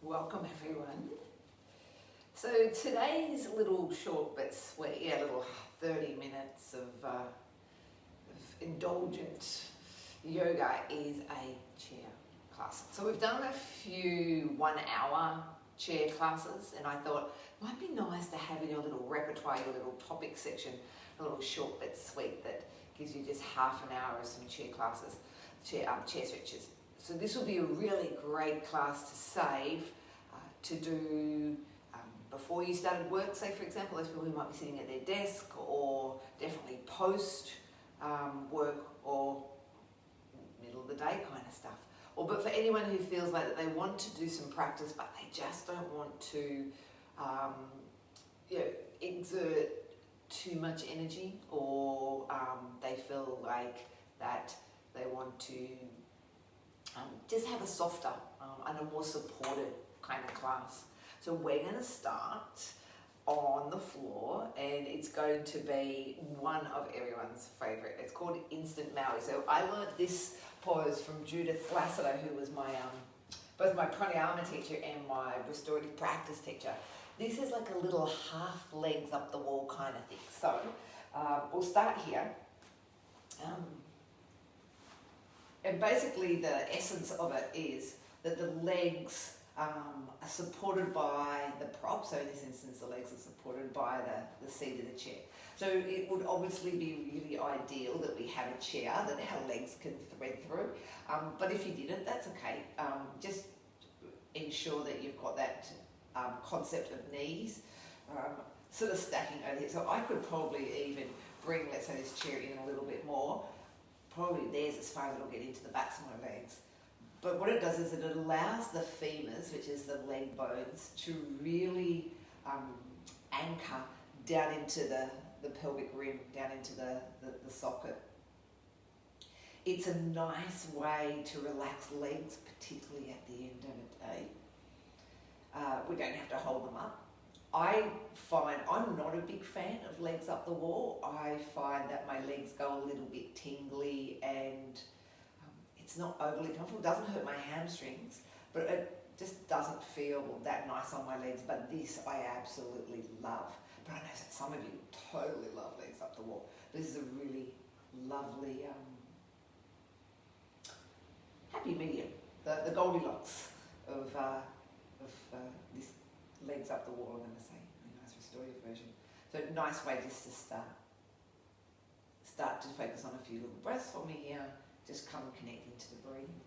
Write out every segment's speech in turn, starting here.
Welcome everyone. So today's little short but sweet, little 30 minutes of indulgent yoga is a chair class. So we've done a few 1 hour chair classes, and I thought it might be nice to have in your little repertoire, your little topic section, a little short but sweet that gives you just half an hour of some chair classes, chair stretches. So this will be a really great class to save, to do before you started work, say for example, those people who might be sitting at their desk, or definitely post work or middle of the day kind of stuff. But for anyone who feels like that they want to do some practice but they just don't want to exert too much energy, or they feel like that they want to just have a softer and a more supported kind of class. So we're going to start on the floor, and it's going to be one of everyone's favourite. It's called Instant Maui. So I learned this pose from Judith Lassiter, who was my both my pranayama teacher and my restorative practice teacher. This is like a little half legs up the wall kind of thing. So we'll start here. And basically the essence of it is that the legs are supported by the prop. So in this instance, the legs are supported by the seat of the chair. So it would obviously be really ideal that we have a chair that our legs can thread through. But if you didn't, that's okay. Just ensure that you've got that concept of knees sort of stacking over here. So I could probably even bring, let's say, this chair in a little bit more. Probably there's as far as it'll get into the backs of my legs. But what it does is it allows the femurs, which is the leg bones, to really anchor down into the pelvic rim, down into the socket. It's a nice way to relax legs, particularly at the end of a day. We don't have to hold them up. I find I'm not a big fan of legs up the wall. I find that my legs go a little bit tingly, and it's not overly comfortable. It doesn't hurt my hamstrings, but it just doesn't feel that nice on my legs. But this I absolutely love. But I know that some of you totally love legs up the wall. This is a really lovely happy medium, the Goldilocks of this legs up the wall, I'm going to say, a nice restorative version. So nice way just to start to focus on a few little breaths for me here. Just come connecting to the breathing.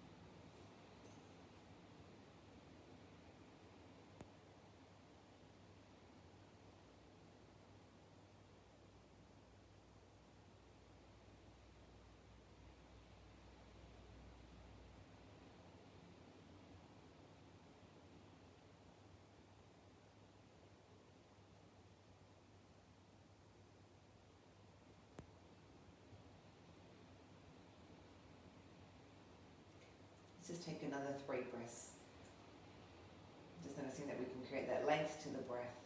Just take another 3 breaths. Just noticing that we can create that length to the breath.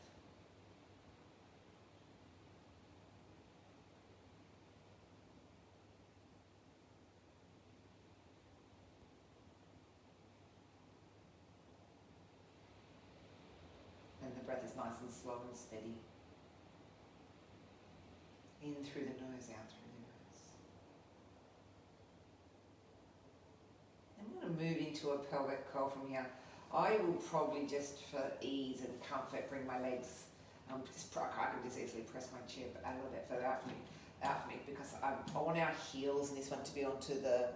And the breath is nice and slow and steady. In through the nose, out through the nose. I'm going to move into a pelvic curl from here. I will probably just for ease and comfort bring my legs, I can just easily press my chair a little bit further out for me because I want our heels and this one to be onto the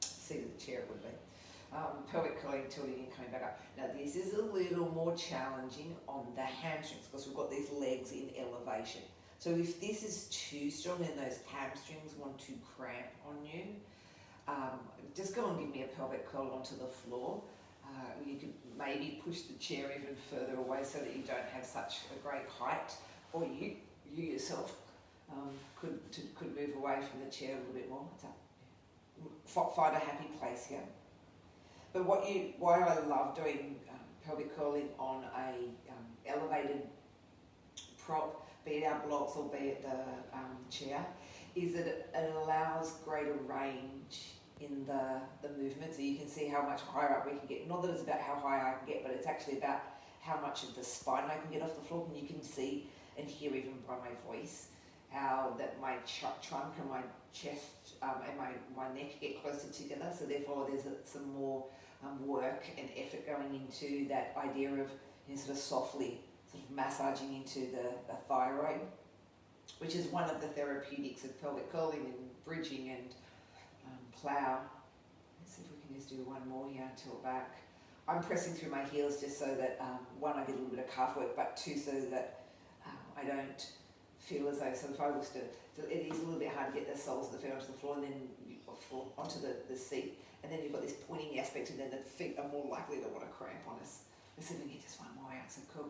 seat of the chair. It would be. Pelvic curling, tilting and coming back up. Now this is a little more challenging on the hamstrings because we've got these legs in elevation. So if this is too strong and those hamstrings want to cramp on you, just go and give me a pelvic curl onto the floor. You could maybe push the chair even further away so that you don't have such a great height, or you yourself could move away from the chair a little bit more. Find a happy place here. But why I love doing pelvic curling on a elevated prop, be it our blocks or be it the chair, is that it allows greater range in the movement, so you can see how much higher up we can get. Not that it's about how high I can get, but it's actually about how much of the spine I can get off the floor. And you can see and hear even by my voice how that my trunk and my chest and my neck get closer together. So therefore there's some more work and effort going into that idea of, you know, sort of softly sort of massaging into the thyroid, which is one of the therapeutics of pelvic curling and bridging and plow. Let's see if we can just do one more here, tilt back. I'm pressing through my heels just so that, one, I get a little bit of calf work, but two, so that I don't feel as though, so if I was to, so it is a little bit hard to get the soles of the feet onto the floor and then onto the seat, and then you've got this pointing aspect, and then the feet are more likely to want to cramp on us. Let's see if we can get just one more out, so curl,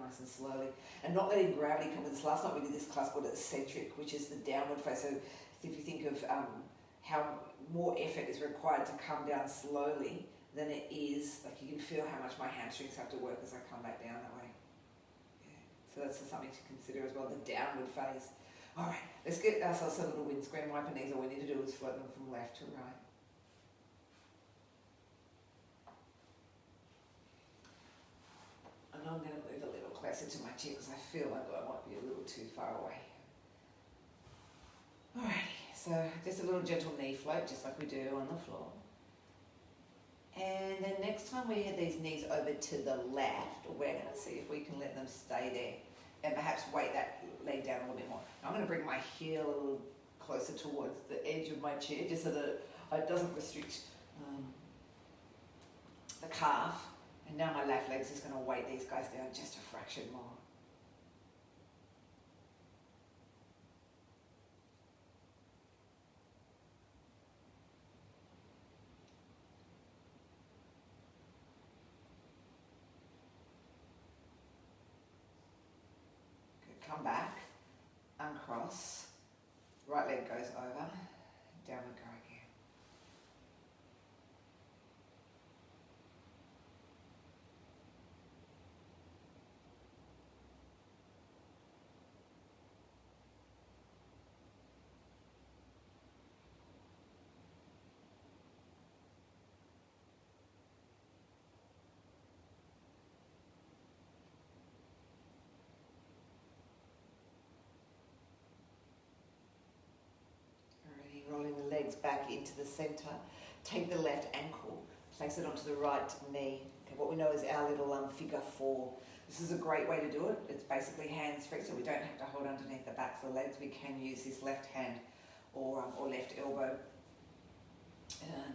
nice and slowly. And not letting gravity come with us. Last night we did this class called eccentric, which is the downward face. So if you think of how more effort is required to come down slowly than it is, like you can feel how much my hamstrings have to work as I come back down that way. Yeah. So that's something to consider as well, the downward phase. All right, let's get ourselves a little windscreen wiper knees. All we need to do is float them from left to right. And I'm going to move a little closer to my chair because I feel like I might be a little too far away. Alrighty, so just a little gentle knee float, just like we do on the floor. And then next time we head these knees over to the left, we're going to see if we can let them stay there and perhaps weight that leg down a little bit more. Now I'm going to bring my heel a little closer towards the edge of my chair just so that it doesn't restrict the calf. And now my left leg's just going to weight these guys down just a fraction more. Come back, uncross, right leg goes over, down we go again. Rolling the legs back into the centre. Take the left ankle, place it onto the right knee. Okay, what we know is our little figure 4. This is a great way to do it. It's basically hands free, so we don't have to hold underneath the backs of the legs. We can use this left hand or left elbow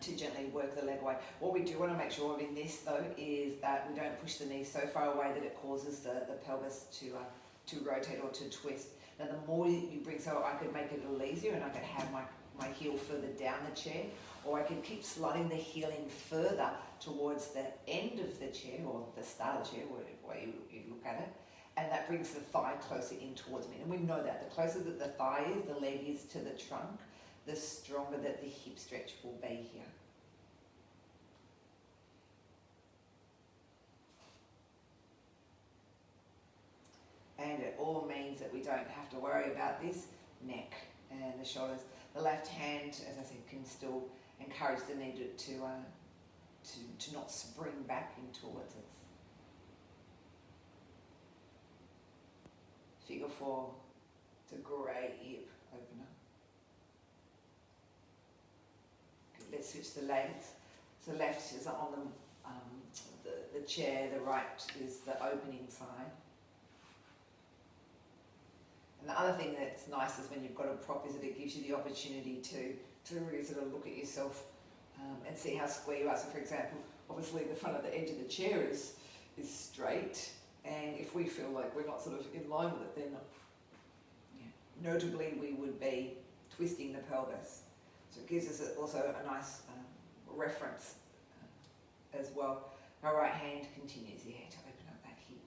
to gently work the leg away. What we do want to make sure of in this though is that we don't push the knee so far away that it causes the pelvis to rotate or to twist. Now the more you bring, so I could make it a little easier and I could have my heel further down the chair, or I could keep sliding the heel in further towards the end of the chair or the start of the chair, whatever way you look at it, and that brings the thigh closer in towards me. And we know that the closer that the thigh is, the leg is to the trunk, the stronger that the hip stretch will be here. And it all means that we don't have to worry about this neck and the shoulders. The left hand, as I said, can still encourage the knee to not spring back in towards us. Figure 4, it's a great hip opener. Good, let's switch the legs. So left is on the chair, the right is the opening side. And the other thing that's nice is when you've got a prop is that it gives you the opportunity to really sort of look at yourself and see how square you are. So for example, obviously the front of the edge of the chair is straight, and if we feel like we're not sort of in line with it, then notably we would be twisting the pelvis. So it gives us also a nice reference as well. Our right hand continues here to open up that hip.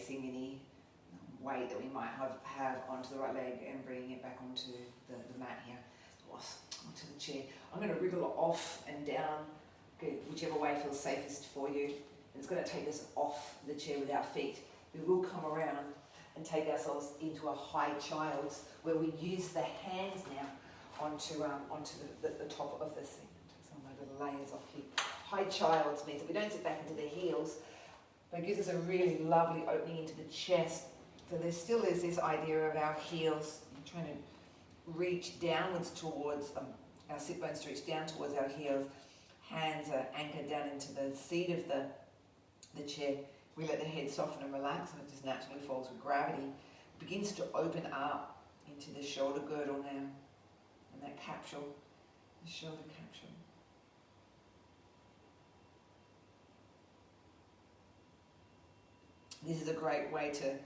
releasing any weight that we might have onto the right leg and bringing it back onto the mat here, onto the chair. I'm going to wriggle off and down, whichever way feels safest for you. And it's going to take us off the chair with our feet. We will come around and take ourselves into a high child's, where we use the hands now onto the top of the thing. Take some of my little layers off here. High child's means that we don't sit back into the heels, but it gives us a really lovely opening into the chest. So there still is this idea of our heels trying to reach downwards towards our sit bones to reach down towards our heels. Hands are anchored down into the seat of the chair. We let the head soften and relax, and it just naturally falls with gravity. It begins to open up into the shoulder girdle now, and that capsule, the shoulder capsule. This is a great way to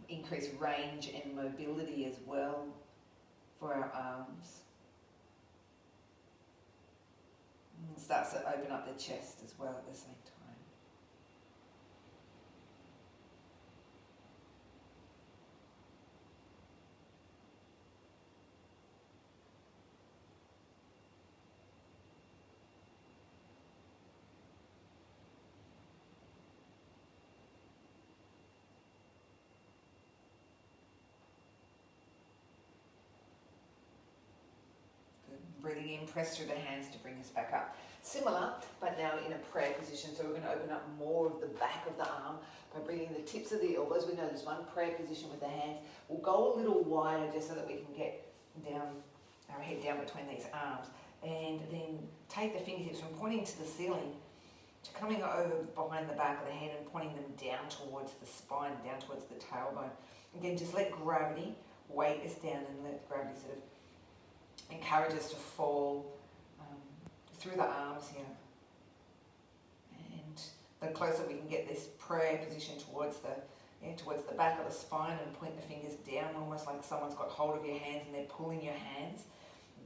increase range and mobility as well for our arms. And it starts to open up the chest as well at the same time. Breathing in, press through the hands to bring us back up. Similar, but now in a prayer position. So we're going to open up more of the back of the arm by bringing the tips of the elbows. We know there's one prayer position with the hands. We'll go a little wider just so that we can get down, our head down between these arms. And then take the fingertips from pointing to the ceiling to coming over behind the back of the head and pointing them down towards the spine, down towards the tailbone. Again, just let gravity weight us down and let gravity sort of encourage us to fall through the arms here. And the closer we can get this prayer position towards the back of the spine, and point the fingers down, almost like someone's got hold of your hands and they're pulling your hands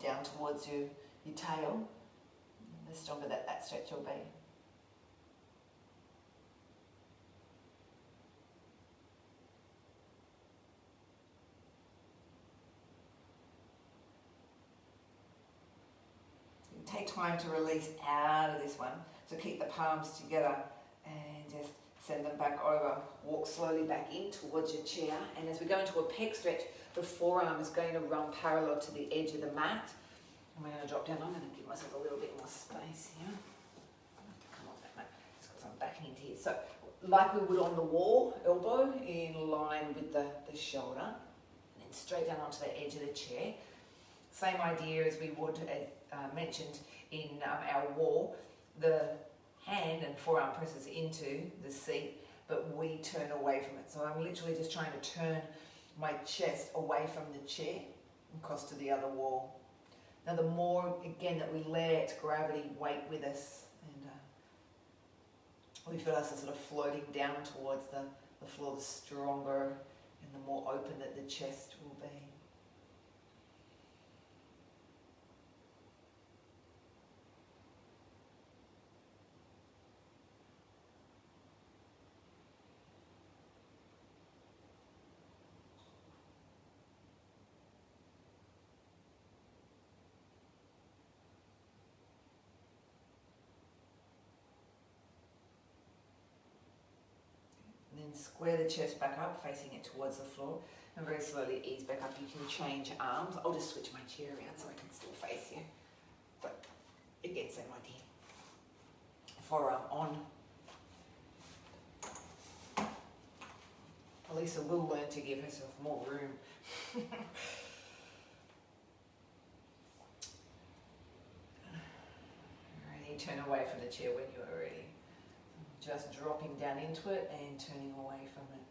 down towards your tail. The stronger that stretch will be. Take time to release out of this one. So keep the palms together and just send them back over. Walk slowly back in towards your chair. And as we go into a pec stretch, the forearm is going to run parallel to the edge of the mat. I'm going to drop down. I'm going to give myself a little bit more space here. I have to come off that mat just because I'm backing into here. So like we would on the wall, elbow in line with the shoulder. And then straight down onto the edge of the chair. Same idea as we would, mentioned in our wall. The hand and forearm presses into the seat, but we turn away from it. So I'm literally just trying to turn my chest away from the chair and across to the other wall. Now the more, again, that we let gravity weight with us, and we feel ourselves sort of floating down towards the floor, the stronger and the more open that the chest will be. Square the chest back up, facing it towards the floor, and very slowly ease back up. You can change arms. I'll just switch my chair around so I can still face you. But again, same idea. Forearm on. Elisa will learn to give herself more room. Alrighty, turn away from the chair when you're ready. Just dropping down into it and turning away from it.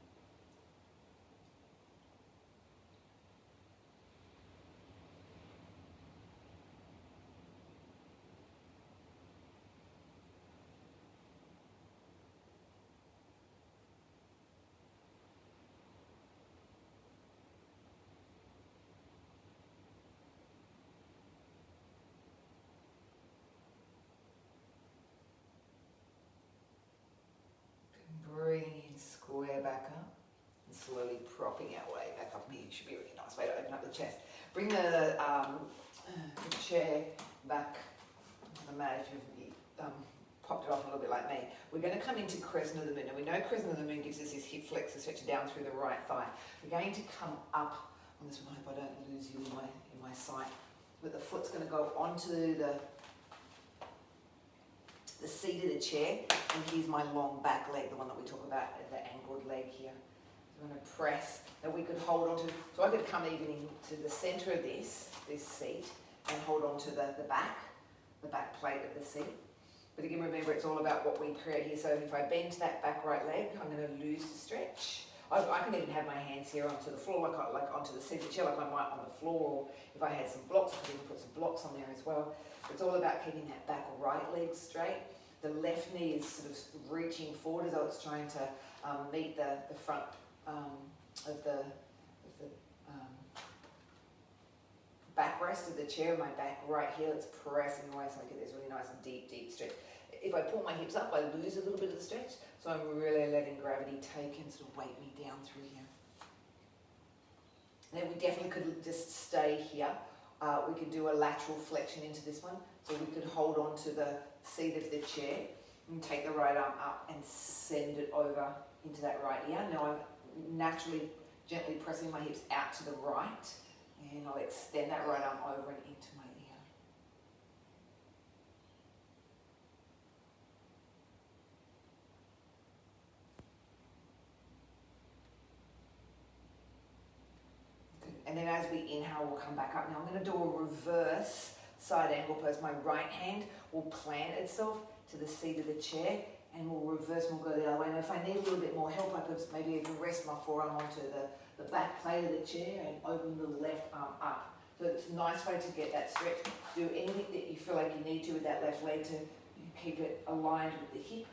Breathing in, square back up. the chest. Bring the chair back. I'm mad if you've popped it off a little bit like me. We're going to come into crescent of the moon. And we know crescent of the moon gives us this hip flexor stretch down through the right thigh. We're going to come up on this one. I hope I don't lose you in my sight. But the foot's going to go onto the seat of the chair. And here's my long back leg, the one that we talk about, the angled leg here. So I'm going to press that we could hold onto. So I could come even into the center of this seat and hold on to the back plate of the seat. But again, remember, it's all about what we create here. So if I bend that back right leg, I'm going to lose the stretch. I can even have my hands here onto the floor, like onto the seat of the chair, like I might on the floor. Or if I had some blocks, I could even put some blocks on there as well. It's all about keeping that back right leg straight. The left knee is sort of reaching forward as though it's trying to meet the front of the backrest of the chair. My back right heel, it's pressing away so I get this really nice and deep stretch. If I pull my hips up, I lose a little bit of the stretch, so I'm really letting gravity take and sort of weight me down through here. And then we definitely could just stay here. We could do a lateral flexion into this one, so we could hold on to the seat of the chair and take the right arm up and send it over into that right ear. Now I'm naturally gently pressing my hips out to the right, and I'll extend that right arm over and into my ear. Good. And then as we inhale, we'll come back up. Now I'm going to do a reverse side angle pose. My right hand will plant itself to the seat of the chair, and we'll reverse and we'll go the other way. And if I need a little bit more help, I could maybe even rest my forearm onto the back plate of the chair and open the left arm up. So it's a nice way to get that stretch. Do anything that you feel like you need to with that left leg to keep it aligned with the hip.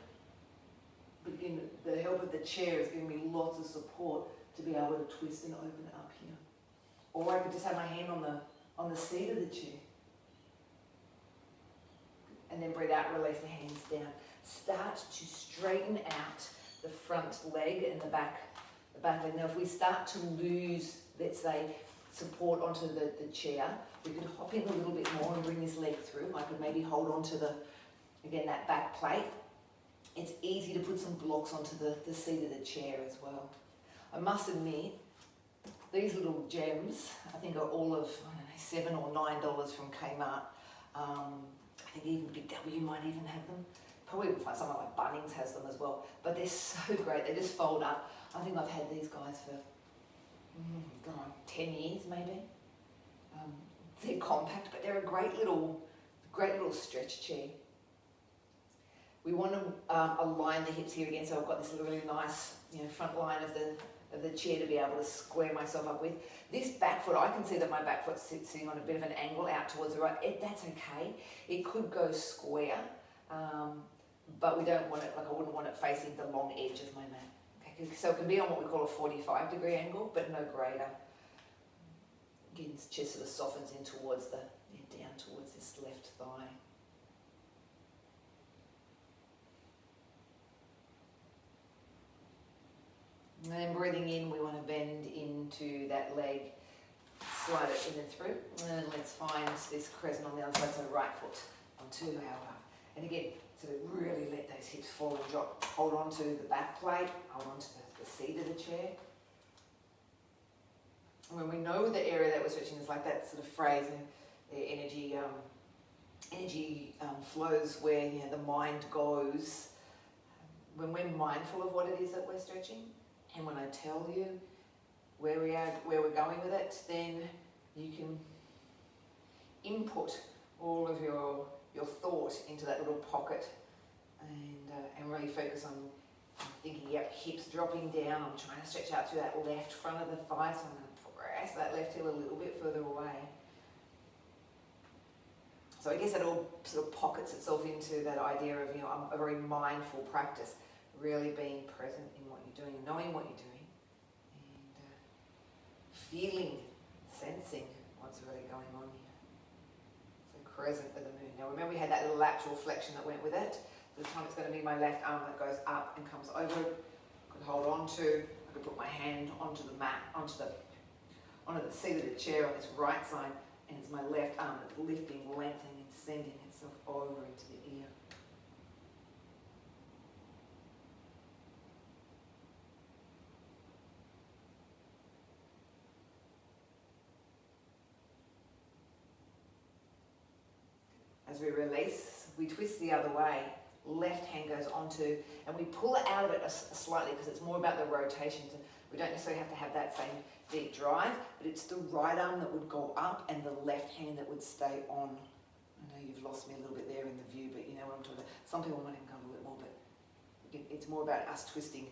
But again, the help of the chair is giving me lots of support to be able to twist and open it up here. Or I could just have my hand on the seat of the chair. And then breathe out, release the hands down. Start to straighten out the front leg and the back leg. Now if we start to lose, let's say, support onto the chair, we could hop in a little bit more and bring this leg through. I could maybe hold onto again, that back plate. It's easy to put some blocks onto the seat of the chair as well. I must admit, these little gems, I think are all of, I don't know, $7 or $9 from Kmart. I think even Big W might even have them. Probably find someone like Bunnings has them as well. But they're so great, they just fold up. I think I've had these guys for 10 years maybe. They're compact, but they're a great little stretch chair. We want to align the hips here again, so I've got this really nice, front line of the chair to be able to square myself up with. This back foot, I can see that my back foot's sitting on a bit of an angle out towards the right. That's okay. It could go square, but we don't want it, I wouldn't want it facing the long edge of my mat. Okay, so it can be on what we call a 45-degree angle, but no greater. Again, the chest sort of softens in towards down towards this left thigh. And then breathing in, we want to bend into that leg, slide it in and through. And let's find this crescent on the other side, so right foot onto our, and again, sort of really let those hips fall and drop. Hold on to the back plate, hold on to the seat of the chair. And when we know the area that we're stretching is like that sort of phrase, the energy flows where the mind goes. When we're mindful of what it is that we're stretching, and when I tell you where we're going with it, then you can input all of your thought into that little pocket, and really focus on thinking, yep, hips dropping down. I'm trying to stretch out through that left front of the thigh, so I'm going to press that left heel a little bit further away. So I guess it all sort of pockets itself into that idea of, a very mindful practice, really being present in what you're doing, knowing what you're doing, and feeling, sensing what's really going on here. So crescent of the moon. Now remember we had that little lateral flexion that went with it. This time it's going to be my left arm that goes up and comes over. I could hold on to, I could put my hand onto the mat, onto onto the seat of the chair on this right side, and it's my left arm that's lifting, lengthening, and sending itself over into the ear. As we release, we twist the other way. Left hand goes onto, and we pull it out of it slightly because it's more about the rotation. So we don't necessarily have to have that same deep drive, but it's the right arm that would go up and the left hand that would stay on. I know you've lost me a little bit there in the view, but you know what I'm talking about. Some people might even go a little bit more, but it's more about us twisting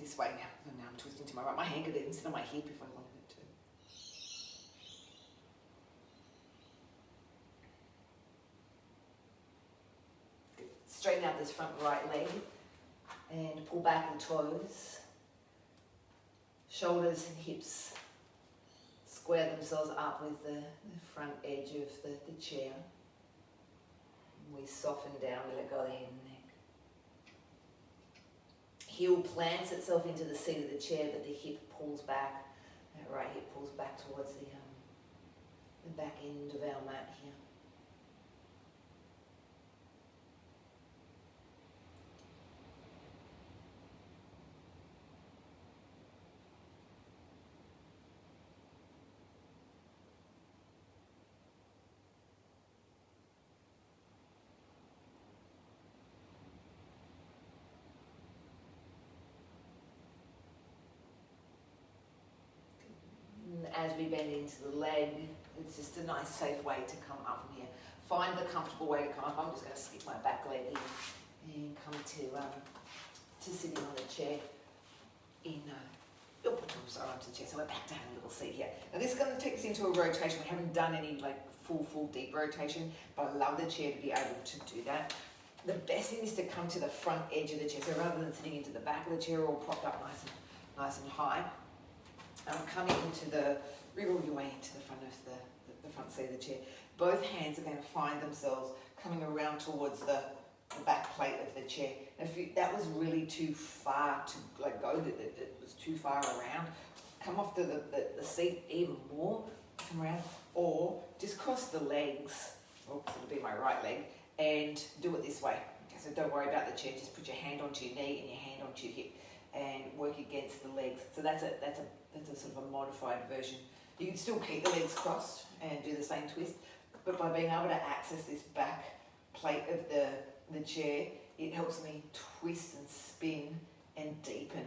this way now. So now I'm twisting to my right. My hand could even sit on my hip if I wanted it to. Straighten out this front right leg and pull back the toes. Shoulders and hips square themselves up with the front edge of the chair. We soften down, we let go of the head and neck. Heel plants itself into the seat of the chair, but the hip pulls back. That right hip pulls back towards the back end of our mat here. As we bend into the leg, it's just a nice safe way to come up from here. Find the comfortable way to come up. I'm just going to skip my back leg in and come to sitting on the chair onto the chair. So we're back to having a little seat here. Now this is going to take us into a rotation. We haven't done any like full deep rotation, but I love the chair to be able to do that. The best thing is to come to the front edge of the chair. So rather than sitting into the back of the chair, all propped up nice and high. Coming into wriggle your way into the front of the front seat of the chair. Both hands are going to find themselves coming around towards the back plate of the chair. Now if that was really too far to go, it was too far around, come off to the seat even more, come around, or just cross the legs, it'll be my right leg, and do it this way. Okay, so don't worry about the chair, just put your hand onto your knee and your hand onto your hip and work against the legs. So that's a sort of a modified version. You can still keep the legs crossed and do the same twist, but by being able to access this back plate of the chair, it helps me twist and spin and deepen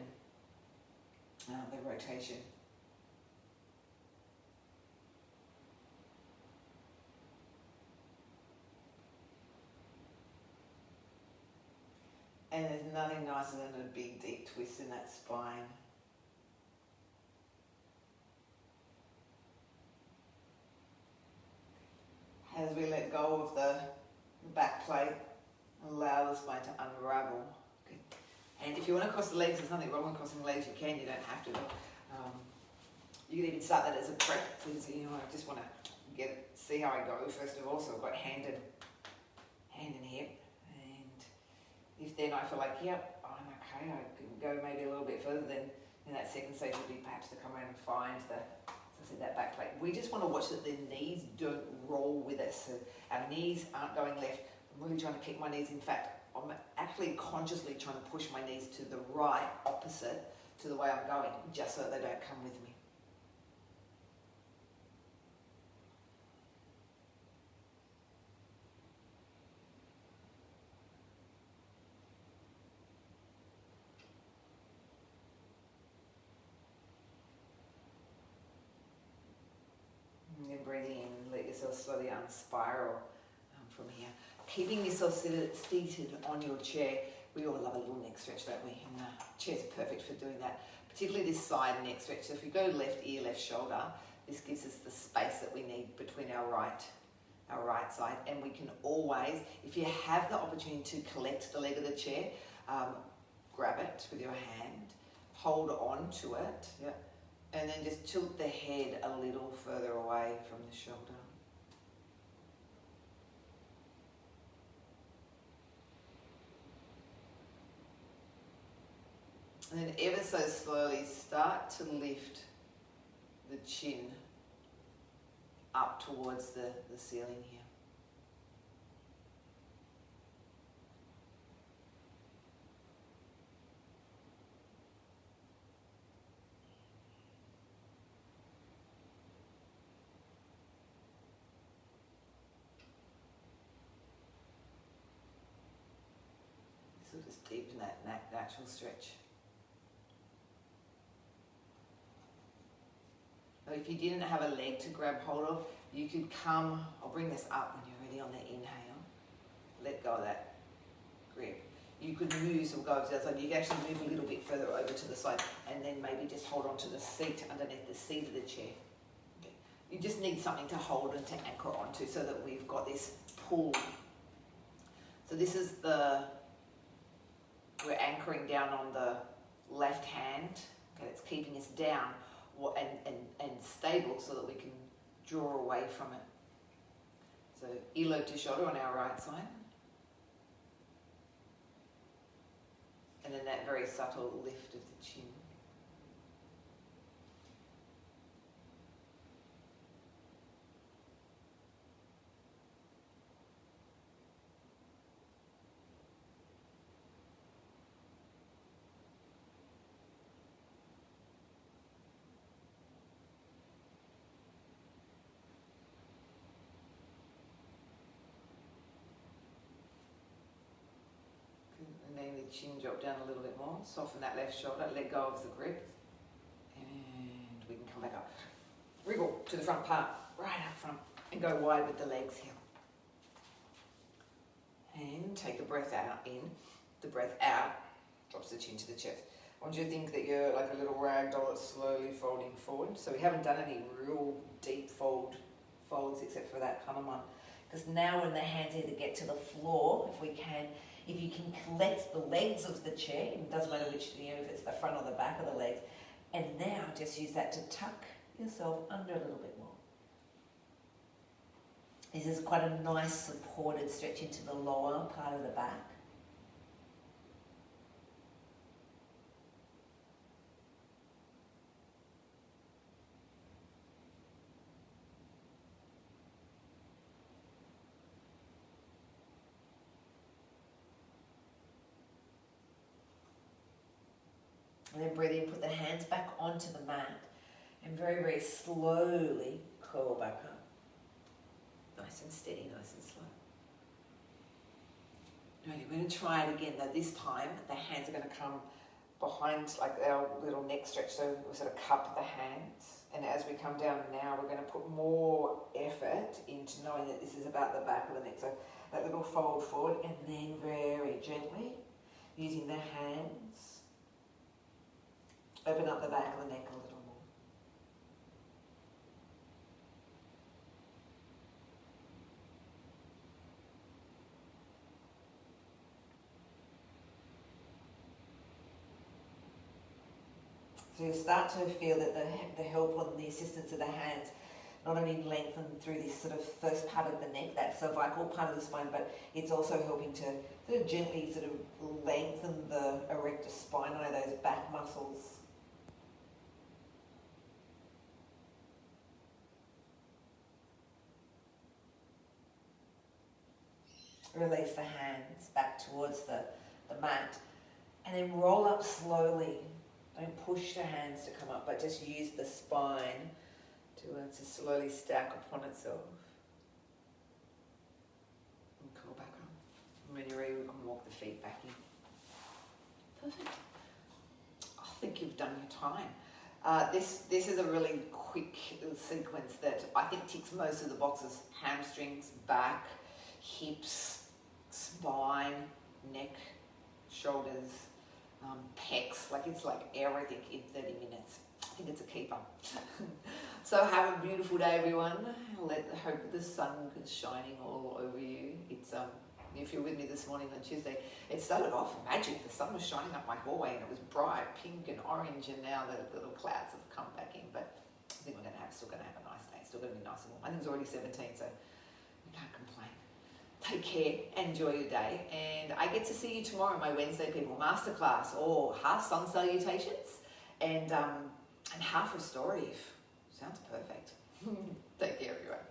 the rotation. And there's nothing nicer than a big deep twist in that spine. As we let go of the back plate, allow the spine to unravel. Okay. And if you want to cross the legs, there's nothing wrong with crossing the legs, you can, you don't have to. You can even start that as a prep, because I just want to see how I go first of all. So I've got hand and hip. If then I feel like, yep, I'm okay, I can go maybe a little bit further, then that second stage would be perhaps to come around and find that back plate. We just want to watch that the knees don't roll with us. So our knees aren't going left. I'm really trying to keep my knees. In fact, I'm actually consciously trying to push my knees to the right, opposite to the way I'm going, just so that they don't come with me. And breathing in, let yourself slowly unspiral from here. Keeping yourself seated on your chair. We all love a little neck stretch, don't we? And chairs are perfect for doing that, particularly this side neck stretch. So if we go left ear, left shoulder, this gives us the space that we need between our right side. And we can always, if you have the opportunity to collect the leg of the chair, grab it with your hand, hold on to it, yeah, and then just tilt the head a little further away from the shoulder. And then ever so slowly start to lift the chin up towards the ceiling here. This will just deepen that natural stretch. If you didn't have a leg to grab hold of, you could come, I'll bring this up when you're ready on the inhale. Let go of that grip. You could move, so we'll go over to the other side. You can actually move a little bit further over to the side and then maybe just hold on to the seat underneath the seat of the chair. Okay. You just need something to hold and to anchor onto so that we've got this pull. So this is we're anchoring down on the left hand. Okay, it's keeping us down and stable so that we can draw away from it. So earlobe to shoulder on our right side. And then that very subtle lift of the chin. And then the chin drop down a little bit more. Soften that left shoulder, let go of the grip. And we can come back up. Wriggle to the front part, right up front. And go wide with the legs here. And take a breath out in. The breath out drops the chin to the chest. I want you to think that you're like a little rag doll that's slowly folding forward. So we haven't done any real deep folds except for that kind of one. Because now when the hands either get to the floor, if you can collect the legs of the chair, it doesn't matter which, if it's the front or the back of the legs, and now just use that to tuck yourself under a little bit more. This is quite a nice supported stretch into the lower part of the back. And then breathe in, put the hands back onto the mat and very, very slowly curl back up. Nice and steady, nice and slow. Right, we're going to try it again though. This time the hands are going to come behind like our little neck stretch. So we sort of cup the hands. And as we come down now, we're going to put more effort into knowing that this is about the back of the neck. So that little fold forward and then very gently using the hands. Open up the back of the neck a little more. So you start to feel that the help and the assistance of the hands not only lengthen through this sort of first part of the neck, that cervical part of the spine, but it's also helping to sort of gently sort of lengthen the erector spinae, those back muscles. Release the hands back towards the mat and then roll up slowly. Don't push the hands to come up, but just use the spine to slowly stack upon itself. And curl back up. And when you're ready, we can walk the feet back in. Perfect. I think you've done your time. This is a really quick sequence that I think ticks most of the boxes. Hamstrings, back, hips, spine, neck, shoulders, pecs. It's like everything in 30 minutes. I think it's a keeper. So have a beautiful day, everyone. Hope the sun is shining all over you. It's if you're with me this morning on Tuesday, it started off magic. The sun was shining up my hallway and it was bright pink and orange, and now the little clouds have come back in. But I think we're still going to have a nice day. Still going to be nice and warm. I think it's already 17, so we can't complain. Take care, enjoy your day, and I get to see you tomorrow, my Wednesday people masterclass, or half sun salutations and half restorative. Sounds perfect. Take care, everyone.